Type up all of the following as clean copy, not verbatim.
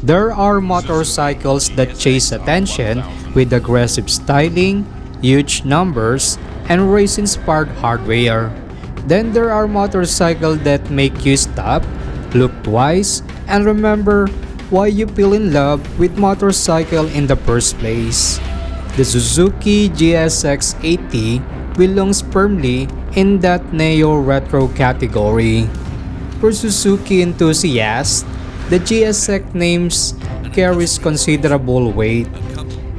There are motorcycles that chase attention with aggressive styling, huge numbers, and race-inspired hardware. Then there are motorcycles that make you stop, look twice, and remember why you fell in love with motorcycle in the first place. The Suzuki GSX-8T belongs firmly in that neo-retro category. For Suzuki enthusiasts, the GSX names carries considerable weight.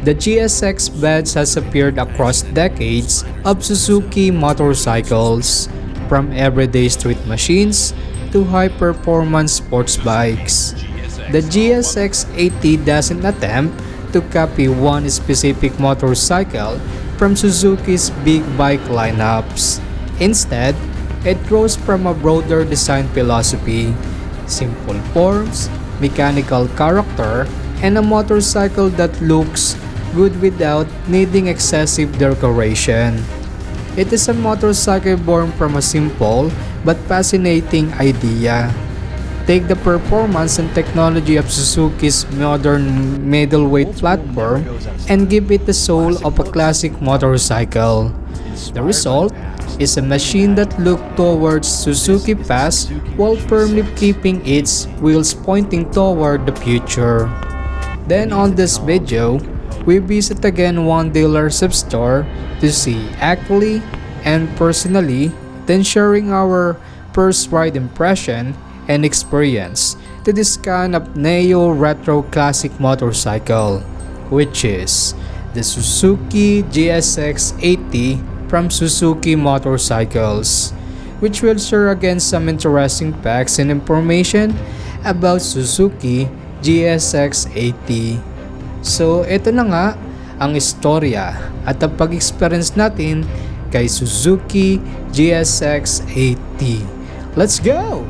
The GSX badge has appeared across decades of Suzuki motorcycles, from everyday street machines to high-performance sports bikes. The GSX-8T doesn't attempt to copy one specific motorcycle from Suzuki's big bike lineups. Instead, it grows from a broader design philosophy, simple forms, mechanical character, and a motorcycle that looks good without needing excessive decoration. It is a motorcycle born from a simple but fascinating idea. Take the performance and technology of Suzuki's modern middleweight platform and give it the soul of a classic motorcycle. The result is a machine that looks towards Suzuki past while firmly keeping its wheels pointing toward the future. Then on this video, we visit again one dealership store to see actually and personally, then sharing our first ride impression and experience to this kind of neo-retro classic motorcycle, which is the Suzuki GSX-8T from Suzuki Motorcycles, which will share again some interesting facts and information about Suzuki GSX-8T. So ito na nga ang istorya at ang pag-experience natin kay Suzuki GSX-8T. Let's go!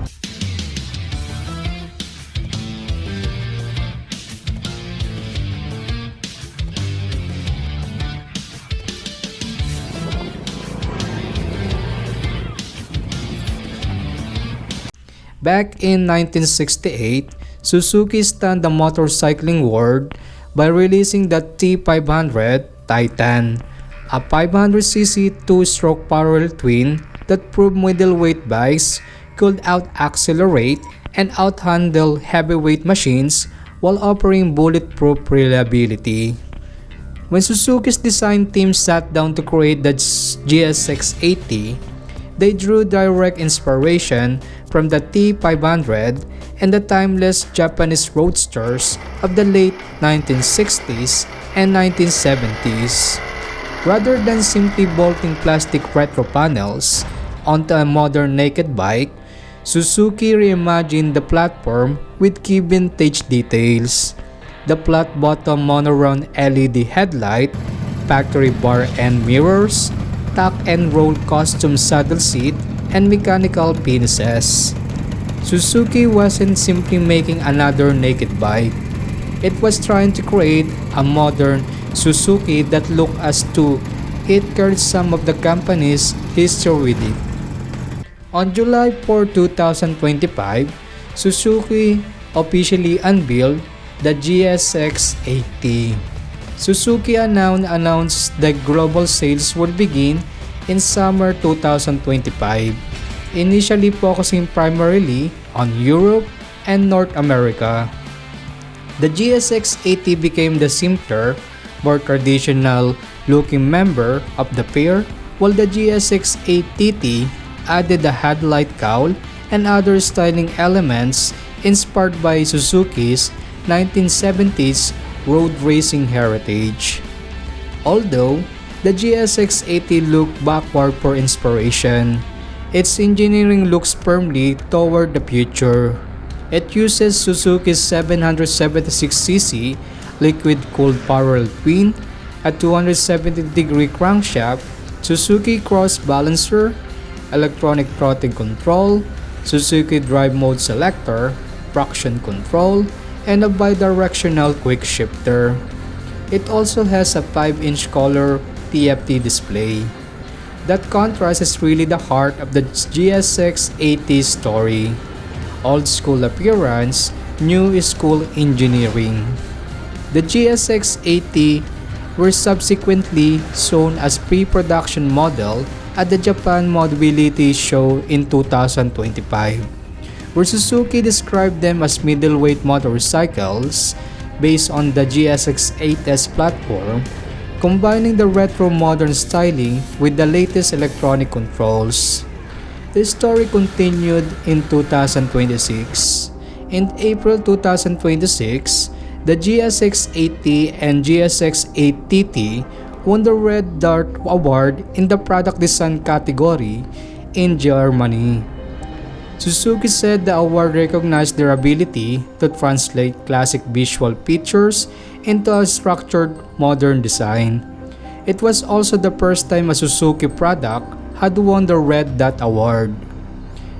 Back in 1968, Suzuki stunned the motorcycling world by releasing the T500 Titan, a 500cc two-stroke parallel twin that proved middleweight bikes could out-accelerate and out-handle heavyweight machines while offering bulletproof reliability. When Suzuki's design team sat down to create the GSX-8T, they drew direct inspiration from the T500 and the timeless Japanese roadsters of the late 1960s and 1970s. Rather than simply bolting plastic retro panels onto a modern naked bike, Suzuki reimagined the platform with key vintage details. The flat-bottom monoround LED headlight, factory bar end mirrors, tuck and roll custom saddle seat, and mechanical pieces. Suzuki wasn't simply making another naked bike. It was trying to create a modern Suzuki that looked as though it carried some of the company's history with it. On July 4, 2025, Suzuki officially unveiled the GSX-8T. Suzuki announced that global sales will begin in summer 2025, initially focusing primarily on Europe and North America. The GSX-8T became the simpler, more traditional-looking member of the pair, while the GSX-8TT added a headlight cowl and other styling elements inspired by Suzuki's 1970s road racing heritage. Although the GSX-8T looked backward for inspiration, its engineering looks firmly toward the future. It uses Suzuki's 776cc liquid-cooled parallel twin, a 270-degree crankshaft, Suzuki cross balancer, electronic throttle control, Suzuki drive mode selector, traction control, and a bidirectional quick shifter. It also has a 5-inch color TFT display. That contrast is really the heart of the GSX-8T story. Old school appearance new school engineering. The GSX-8T were subsequently shown as pre-production model at the Japan Mobility Show in 2025, where Suzuki described them as middleweight motorcycles based on the GSX-8S platform, combining the retro modern styling with the latest electronic controls. The story continued in 2026. In April 2026, the GSX-8T and GSX-8TT won the Red Dart Award in the product design category in Germany. Suzuki said the award recognized their ability to translate classic visual features into a structured modern design. It was also the first time a Suzuki product had won the Red Dot Award.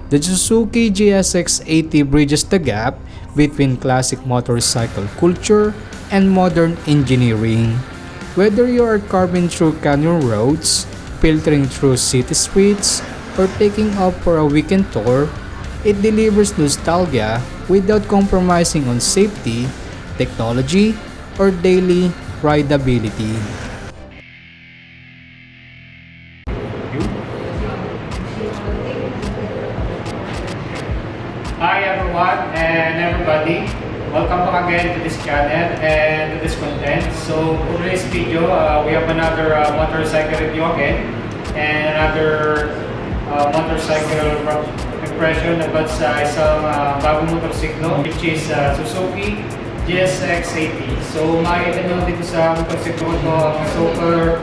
The Suzuki GSX-8T bridges the gap between classic motorcycle culture and modern engineering. Whether you are carving through canyon roads, filtering through city streets, or taking off for a weekend tour, it delivers nostalgia without compromising on safety, technology, or daily rideability. Hi everyone and everybody, welcome back again to this channel and to this content. So for this video, we have another motorcycle review again and another motorcycle impression about sa isang bagong motorsiklo, which is Suzuki GSX-8T. So makikita nyo dito sa motorsiklo ito ang super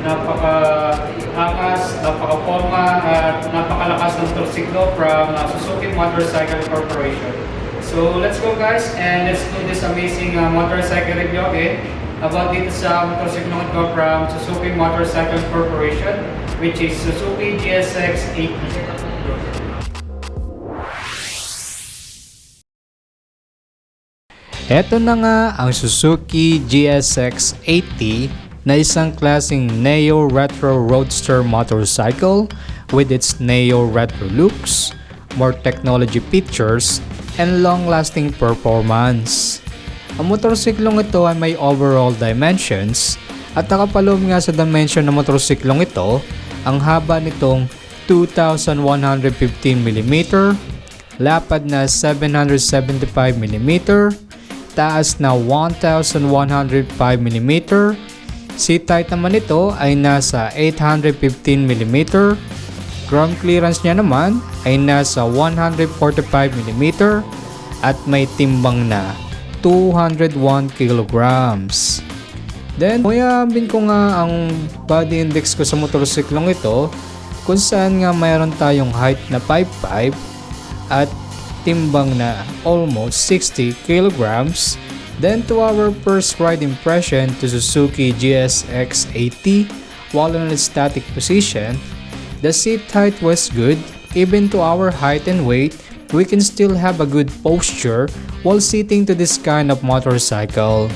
napaka-angas, napaka-forma at napakalakas ng motorsiklo from Suzuki Motorcycle Corporation. So let's go guys and let's do this amazing motorcycle review again about dito sa motorsiklo ito from Suzuki Motorcycle Corporation, which is Suzuki GSX-8T. Ito na nga ang Suzuki GSX-8T na isang klaseng neo-retro roadster motorcycle with its neo-retro looks, more technology features, and long-lasting performance. Ang motorsiklong ito ay may overall dimensions at nakapaloob nga sa dimension ng motorsiklong ito ang haba nitong 2,115mm, lapad na 775mm, taas na 1,105mm, seat height naman ito ay nasa 815mm, ground clearance niya naman ay nasa 145mm at may timbang na 201 kilograms. Then, mayabin ko nga ang body index ko sa motorsiklong ito kung saan nga mayroon tayong height na 5'5" at timbang na almost 60 kilograms. Then to our first ride impression to Suzuki GSX-8T, while in a static position, the seat height was good. Even to our height and weight, we can still have a good posture while sitting to this kind of motorcycle.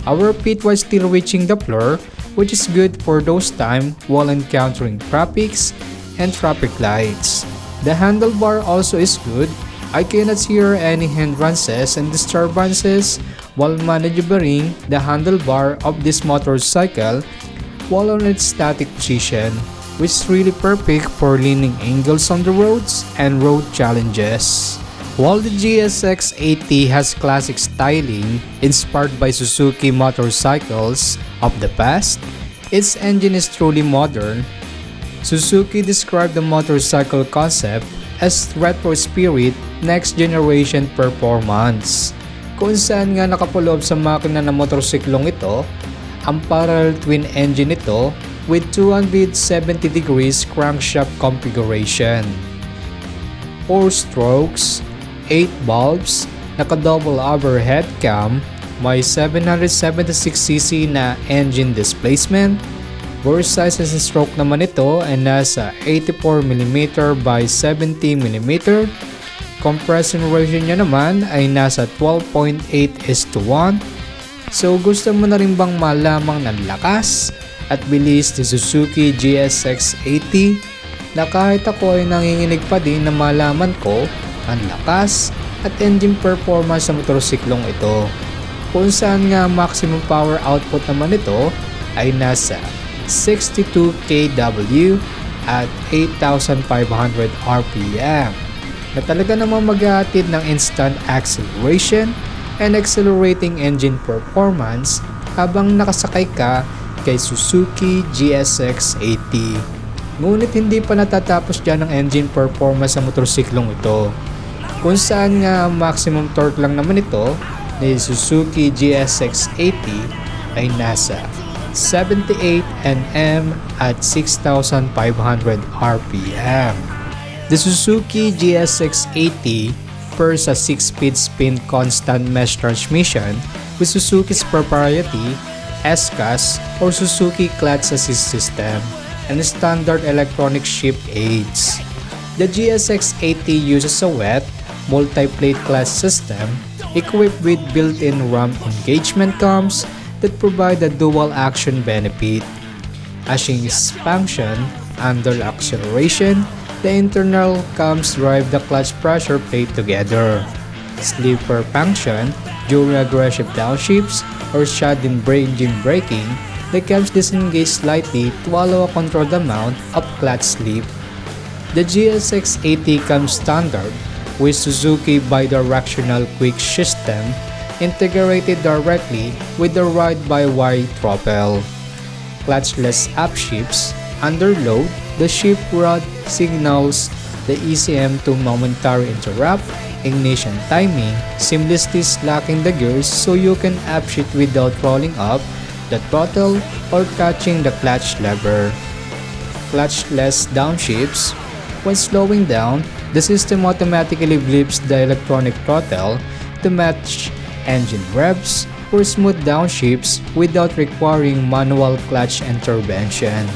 Our feet was still reaching the floor, which is good for those time while encountering traffics and traffic lights. The handlebar also is good. I cannot hear any hindrances and disturbances while maneuvering the handlebar of this motorcycle while on its static position, which is really perfect for leaning angles on the roads and road challenges. While the GSX-8T has classic styling inspired by Suzuki motorcycles of the past, its engine is truly modern. Suzuki described the motorcycle concept as retro spirit, next generation performance, kung saan nga nakapuloob sa makina ng motorsiklong ito ang parallel twin engine nito with 270 degrees crankshaft configuration, 4 strokes, 8 valves, naka-double overhead cam, may 776cc na engine displacement. Bore size and stroke naman ito ay nasa 84mm by 70mm. Compression ratio niya naman ay nasa 12.8:1. So gusto mo na rin bang malamang ng lakas at bilis ni Suzuki GSX-8T na kahit ako ay nanginginig pa din na malaman ko ang lakas at engine performance sa motorsiklong ito, kung saan nga maximum power output naman ito ay nasa 62 kW at 8,500 RPM na talaga namang maghahatid ng instant acceleration and accelerating engine performance habang nakasakay ka kay Suzuki GSX-8T. Ngunit hindi pa natatapos dyan ang engine performance sa motorsiklong ito, kung saan nga maximum torque lang naman ito ni Suzuki GSX-8T ay nasa 78 Nm at 6,500 RPM. The Suzuki GSX-8T pairs a 6-speed spin constant mesh transmission with Suzuki's proprietary SCAS or Suzuki Clutch Assist System and standard electronic shift aids. The GSX-8T uses a wet, multi-plate clutch system equipped with built-in ramp engagement cams that provide a dual action benefit. As in its function, under acceleration, the internal cams drive the clutch pressure plate together. Sleeper function, during aggressive downshifts or sudden engine braking, the cams disengage slightly to allow a controlled amount of clutch slip. The GSX-8T comes standard with Suzuki bidirectional quick system integrated directly with the ride-by-wire throttle. Clutchless upshifts. Under load, the shift rod signals the ECM to momentarily interrupt ignition timing, seamlessly slacking the gears so you can upshift without rolling up the throttle or catching the clutch lever. Clutchless downshifts. When slowing down, the system automatically flips the electronic throttle to match engine revs for smooth downshifts without requiring manual clutch intervention.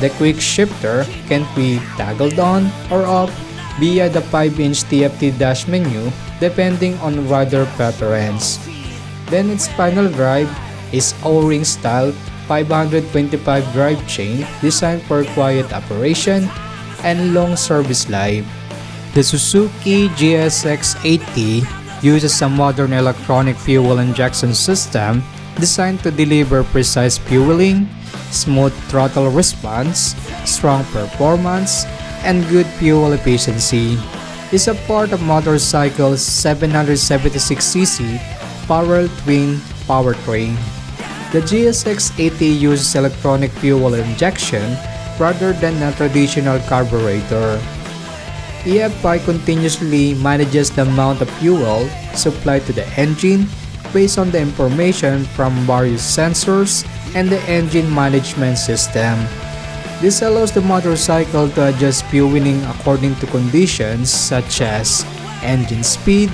The quick shifter can be toggled on or off via the 5-inch TFT dash menu depending on rider preference. Then its final drive is O-ring style 525 drive chain designed for quiet operation and long service life. The Suzuki GSX-8T uses a modern electronic fuel injection system designed to deliver precise fueling, smooth throttle response, strong performance, and good fuel efficiency. It's a part of motorcycle's 776cc parallel twin powertrain. The GSX-8T uses electronic fuel injection rather than a traditional carburetor. EFI continuously manages the amount of fuel supplied to the engine based on the information from various sensors and the engine management system. This allows the motorcycle to adjust fueling according to conditions such as engine speed,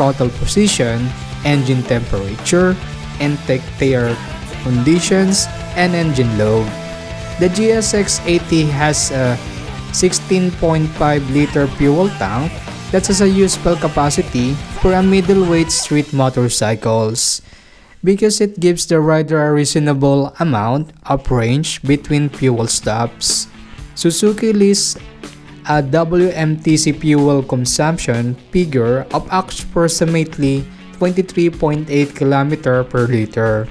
throttle position, engine temperature, intake air conditions, and engine load. The GSX-8T has a 16.5-liter fuel tank that has a useful capacity for a middleweight street motorcycles because it gives the rider a reasonable amount of range between fuel stops. Suzuki lists a WMTC fuel consumption figure of approximately 23.8 km per liter.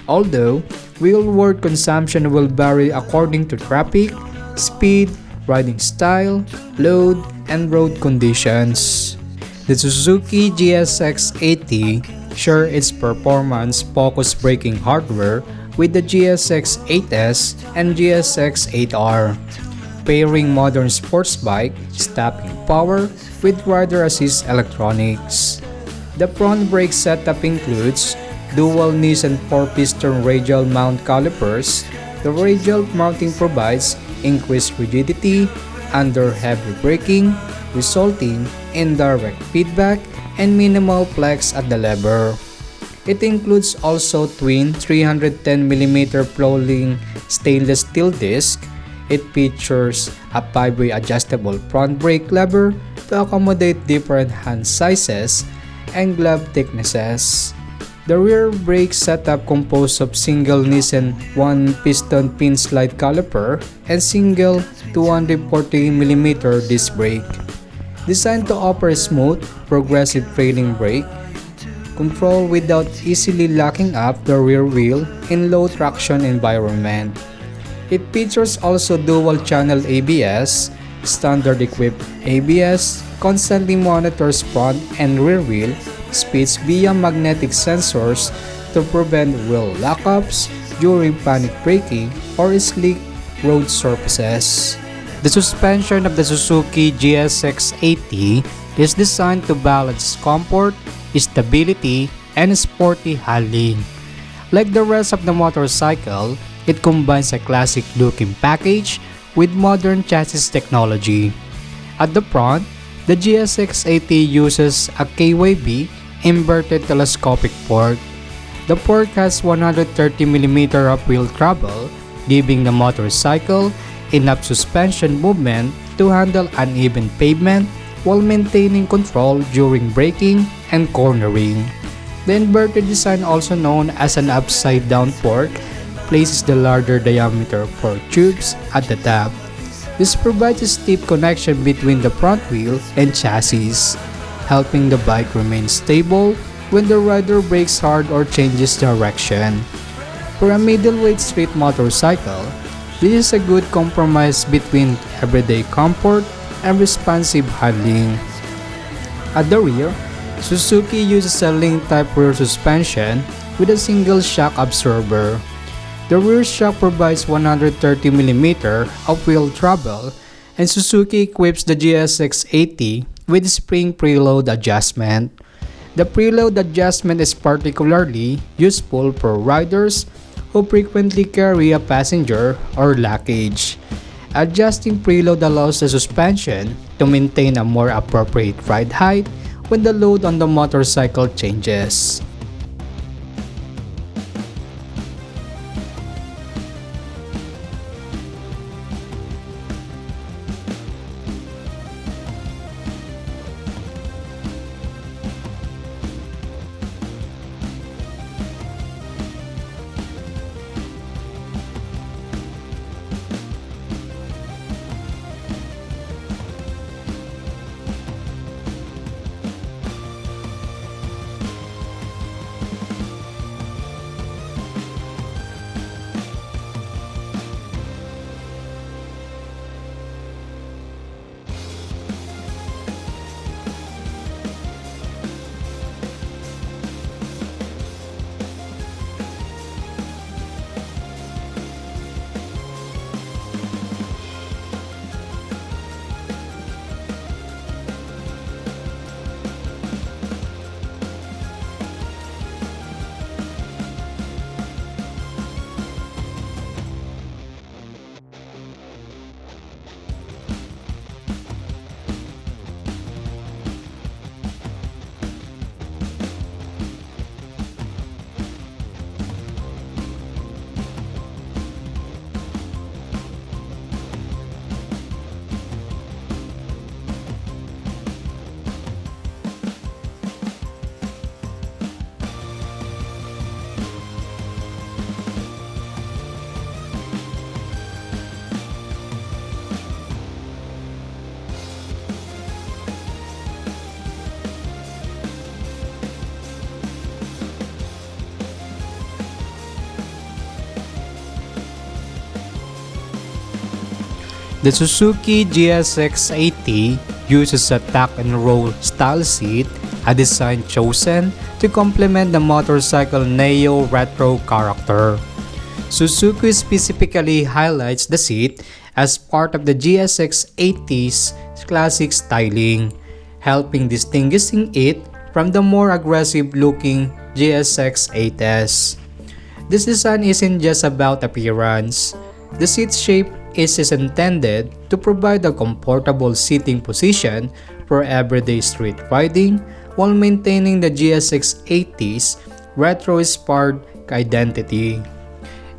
Although, real-world consumption will vary according to traffic, speed, riding style, load, and road conditions. The Suzuki GSX-8T shares its performance-focused braking hardware with the GSX-8S and GSX-8R, pairing modern sports bike stopping power with rider assist electronics. The front brake setup includes dual Nissan 4-piston radial mount calipers. The radial mounting provides increased rigidity under heavy braking, resulting in direct feedback and minimal flex at the lever. It includes also twin 310mm floating stainless steel disc. It features a 5-way adjustable front brake lever to accommodate different hand sizes and glove thicknesses. The rear brake setup composed of single Nissan 1-piston pin slide caliper and single 240mm disc brake, designed to offer smooth, progressive trailing brake control without easily locking up the rear wheel in low traction environment. It features also dual channel ABS, standard equipped ABS, constantly monitors front and rear wheel speeds via magnetic sensors to prevent wheel lockups during panic braking or slick road surfaces. The suspension of the Suzuki GSX-8T is designed to balance comfort, stability, and sporty handling. Like the rest of the motorcycle, it combines a classic-looking package with modern chassis technology. At the front, the GSX-8T uses a KYB inverted telescopic fork. The fork has 130mm of wheel travel, giving the motorcycle enough suspension movement to handle uneven pavement while maintaining control during braking and cornering. The inverted design, also known as an upside-down fork, places the larger diameter fork tubes at the top. This provides a steep connection between the front wheel and chassis, helping the bike remain stable when the rider brakes hard or changes direction. For a middleweight street motorcycle, this is a good compromise between everyday comfort and responsive handling. At the rear, Suzuki uses a link-type rear suspension with a single shock absorber. The rear shock provides 130mm of wheel travel, and Suzuki equips the GSX-8T with spring preload adjustment. The preload adjustment is particularly useful for riders who frequently carry a passenger or luggage. Adjusting preload allows the suspension to maintain a more appropriate ride height when the load on the motorcycle changes. The Suzuki GSX-8T uses a tuck and roll style seat, a design chosen to complement the motorcycle neo-retro character. Suzuki specifically highlights the seat as part of the GSX-8T's classic styling, helping distinguishing it from the more aggressive-looking GSX-8S. This design isn't just about appearance. The seat shape is intended to provide a comfortable seating position for everyday street riding while maintaining the GSX-8T's retro-inspired identity.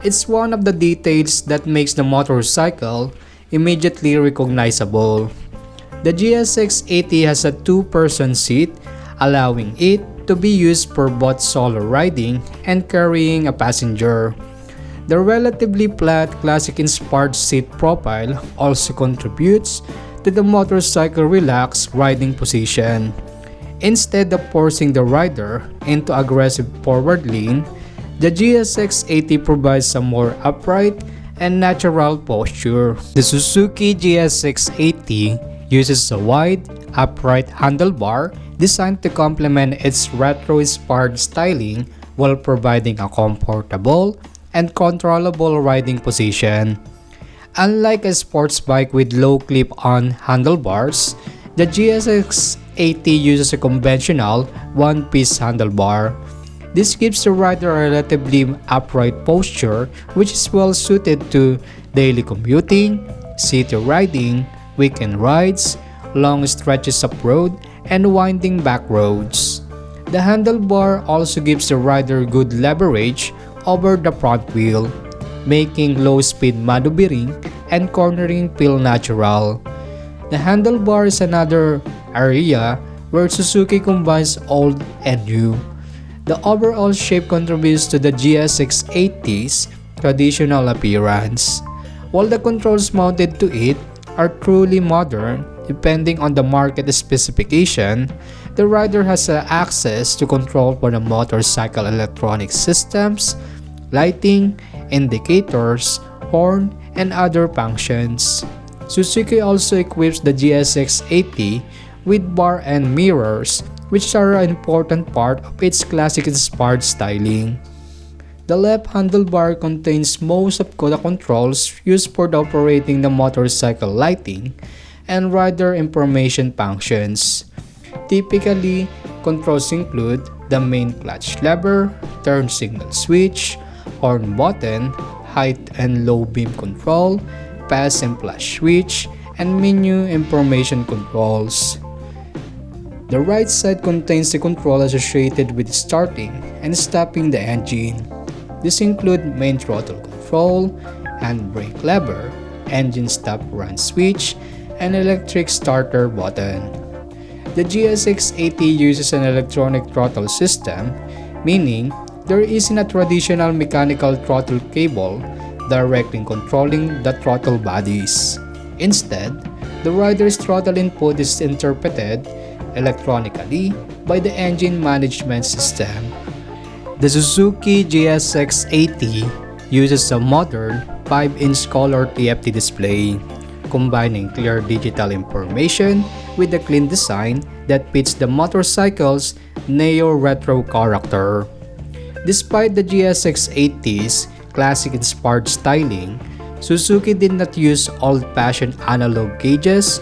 It's one of the details that makes the motorcycle immediately recognizable. The GSX-8T has a two-person seat, allowing it to be used for both solo riding and carrying a passenger. The relatively flat, classic-inspired seat profile also contributes to the motorcycle relaxed riding position. Instead of forcing the rider into aggressive forward lean, the GSX-8T provides a more upright and natural posture. The Suzuki GSX-8T uses a wide, upright handlebar designed to complement its retro-inspired styling while providing a comfortable and controllable riding position. Unlike a sports bike with low clip-on handlebars, the GSX-8T uses a conventional one-piece handlebar. This gives the rider a relatively upright posture which is well suited to daily commuting, city riding, weekend rides, long stretches of road, and winding back roads. The handlebar also gives the rider good leverage over the front wheel, making low-speed maneuvering and cornering feel natural. The handlebar is another area where Suzuki combines old and new. The overall shape contributes to the GSX-8T's traditional appearance, while the controls mounted to it are truly modern. Depending on the market specification, the rider has access to control for the motorcycle electronic systems, lighting, indicators, horn, and other functions. Suzuki also equips the GSX-8T with bar and mirrors, which are an important part of its classic-inspired styling. The left handlebar contains most of the controls used for operating the motorcycle lighting and rider information functions. Typically, controls include the main clutch lever, turn signal switch, horn button, height and low beam control, pass and flash switch, and menu information controls. The right side contains the control associated with starting and stopping the engine. These include main throttle control, handbrake lever, engine stop run switch, and electric starter button. The GSX-8T uses an electronic throttle system, meaning there isn't a traditional mechanical throttle cable directly controlling the throttle bodies. Instead, the rider's throttle input is interpreted electronically by the engine management system. The Suzuki GSX-8T uses a modern 5-inch color TFT display, combining clear digital information with a clean design that fits the motorcycle's neo-retro character. Despite the GSX-8T's classic-inspired styling, Suzuki did not use old-fashioned analog gauges.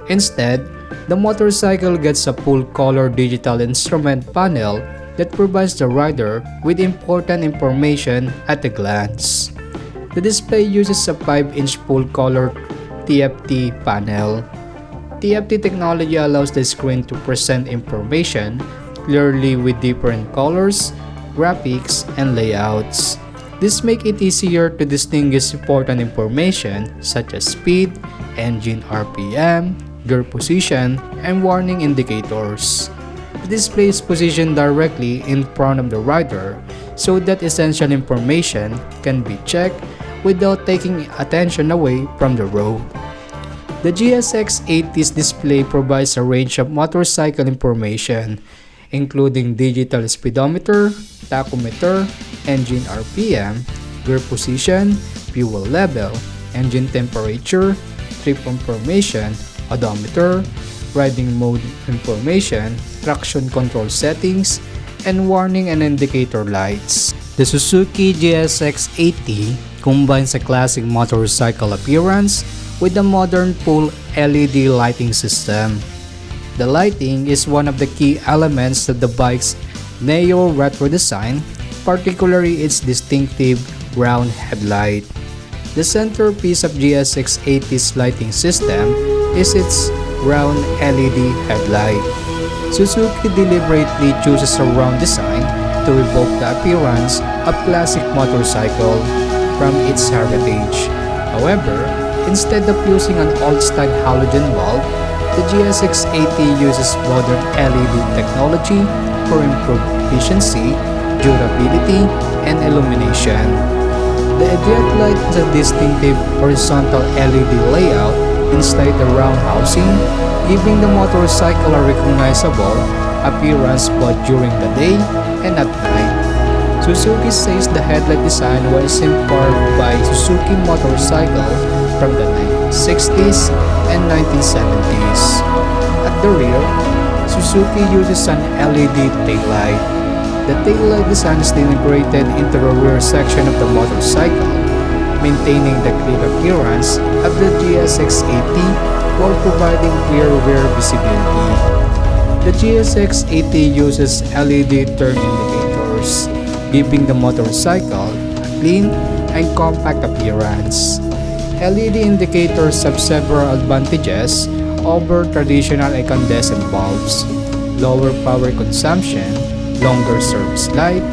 Instead, the motorcycle gets a full-color digital instrument panel that provides the rider with important information at a glance. The display uses a 5-inch full-color TFT panel. TFT technology allows the screen to present information clearly with different colors, graphics, and layouts. This makes it easier to distinguish important information such as speed, engine RPM, gear position, and warning indicators. The display is positioned directly in front of the rider so that essential information can be checked without taking attention away from the road. The GSX-8T's display provides a range of motorcycle information, including digital speedometer, tachometer, engine RPM, gear position, fuel level, engine temperature, trip information, odometer, riding mode information, traction control settings, and warning and indicator lights. The Suzuki GSX-8T combines a classic motorcycle appearance with a modern full LED lighting system. The lighting is one of the key elements of the bike's neo-retro design, particularly its distinctive round headlight. The centerpiece of GSX-8T's lighting system is its round LED headlight. Suzuki deliberately chooses a round design to evoke the appearance of classic motorcycle from its heritage. However, instead of using an old-style halogen bulb, the GSX-8T uses modern LED technology for improved efficiency, durability, and illumination. The headlight is a distinctive horizontal LED layout inside the round housing, giving the motorcycle a recognizable appearance both during the day and at night. Suzuki says the headlight design was inspired by Suzuki Motorcycles from the 1960s and 1970s. At the rear, Suzuki uses an LED taillight. The taillight design is integrated into the rear section of the motorcycle, maintaining the clean appearance of the GSX-8T while providing clear rear visibility. The GSX-8T uses LED turn indicators, giving the motorcycle a clean and compact appearance. LED indicators have several advantages over traditional incandescent bulbs: lower power consumption, longer service life,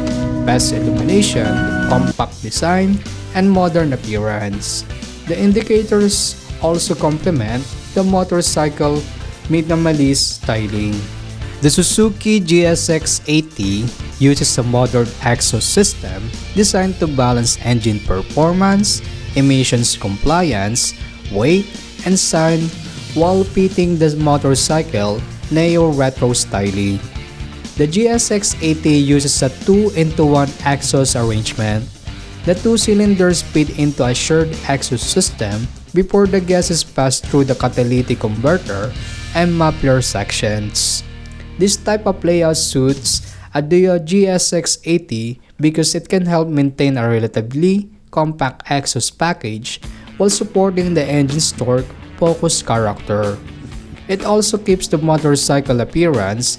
best illumination, compact design, and modern appearance. The indicators also complement the motorcycle minimalist styling. The Suzuki GSX-8T uses a modern exhaust system designed to balance engine performance, emissions compliance, weight, and sound while fitting the motorcycle neo-retro styling. The GSX-8T uses a 2-in-1 exhaust arrangement. The two cylinders feed into a shared exhaust system before the gases pass through the catalytic converter and muffler sections. This type of layout suits a GSX-8T because it can help maintain a relatively compact exhaust package while supporting the engine's torque-focused character. It also keeps the motorcycle appearance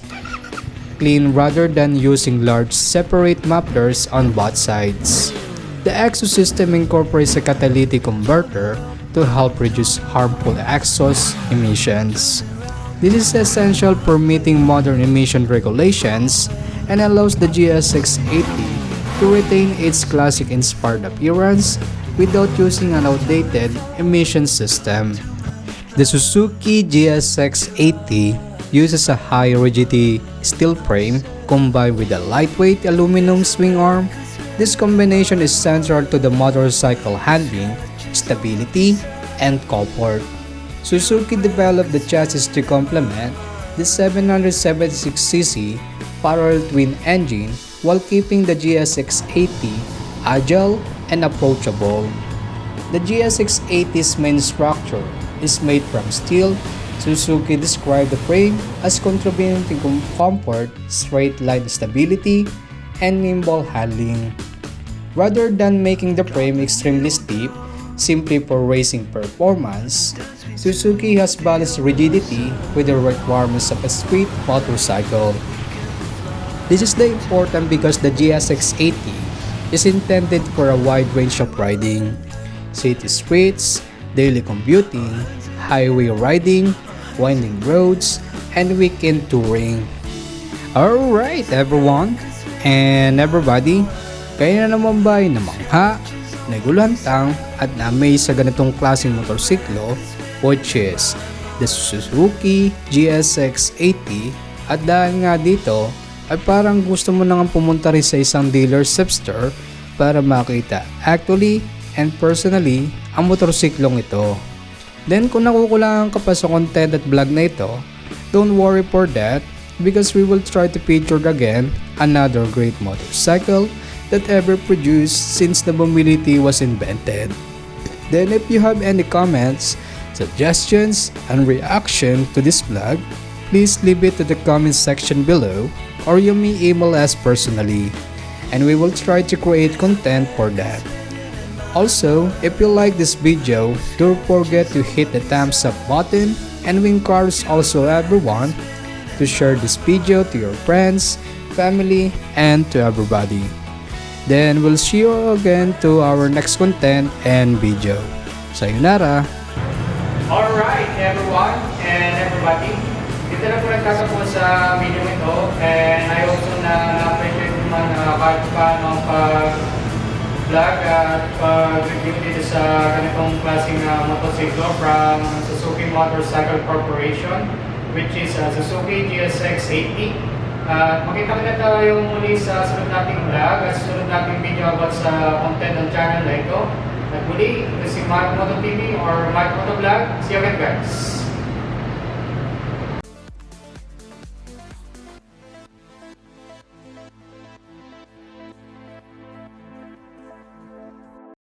clean rather than using large separate mufflers on both sides. The exhaust system incorporates a catalytic converter to help reduce harmful exhaust emissions. This is essential for meeting modern emission regulations and allows the GSX-8T to retain its classic-inspired appearance without using an outdated emission system. The Suzuki GSX-8T uses a high-rigidity steel frame combined with a lightweight aluminum swing arm. This combination is central to the motorcycle handling, stability, and comfort. Suzuki developed the chassis to complement the 776cc parallel twin engine while keeping the GSX-8T agile and approachable. The GSX-8T's main structure is made from steel. Suzuki described the frame as contributing to comfort, straight line stability, and nimble handling. Rather than making the frame extremely stiff simply for racing performance, Suzuki has balanced rigidity with the requirements of a street motorcycle. This is important because the GSX-8T is intended for a wide range of riding: city streets, daily commuting, highway riding, winding roads, and weekend touring. Alright everyone and everybody, kayo na naman ba'y namangha, nagulantang at na-amaze sa ganitong klaseng motorsiklo, which is the Suzuki GSX-8T, at dahil nga dito ay parang gusto mo nang pumunta rin sa isang dealer store para makita actually and personally ang motorsiklong ito. Then kung nakukulangan ka pa sa content at vlog na ito, don't worry for that because we will try to feature again another great motorcycle that ever produced since the mobility was invented. Then if you have any comments, suggestions, and reaction to this vlog, please leave it to the comment section below or you may email us personally and we will try to create content for that. Also, if you like this video, don't forget to hit the thumbs up button and we encourage also everyone to share this video to your friends, family, and to everybody. Then we'll see you again to our next content and video. Sayonara! Alright everyone and everybody, dito na po nagtatapos sa video ito, and I also na-appreciate naman kahit paano pag-vlog at pag-review dito sa ganitong klaseng motorsiklo from Suzuki Motorcycle Corporation, which is Suzuki GSX-8T. Makita na tayo muli sa sunod nating vlog at sunod nating video about sa content ng channel na ito. At muli, ito si Mykmoto TV or Mykmoto Vlog. See you again guys!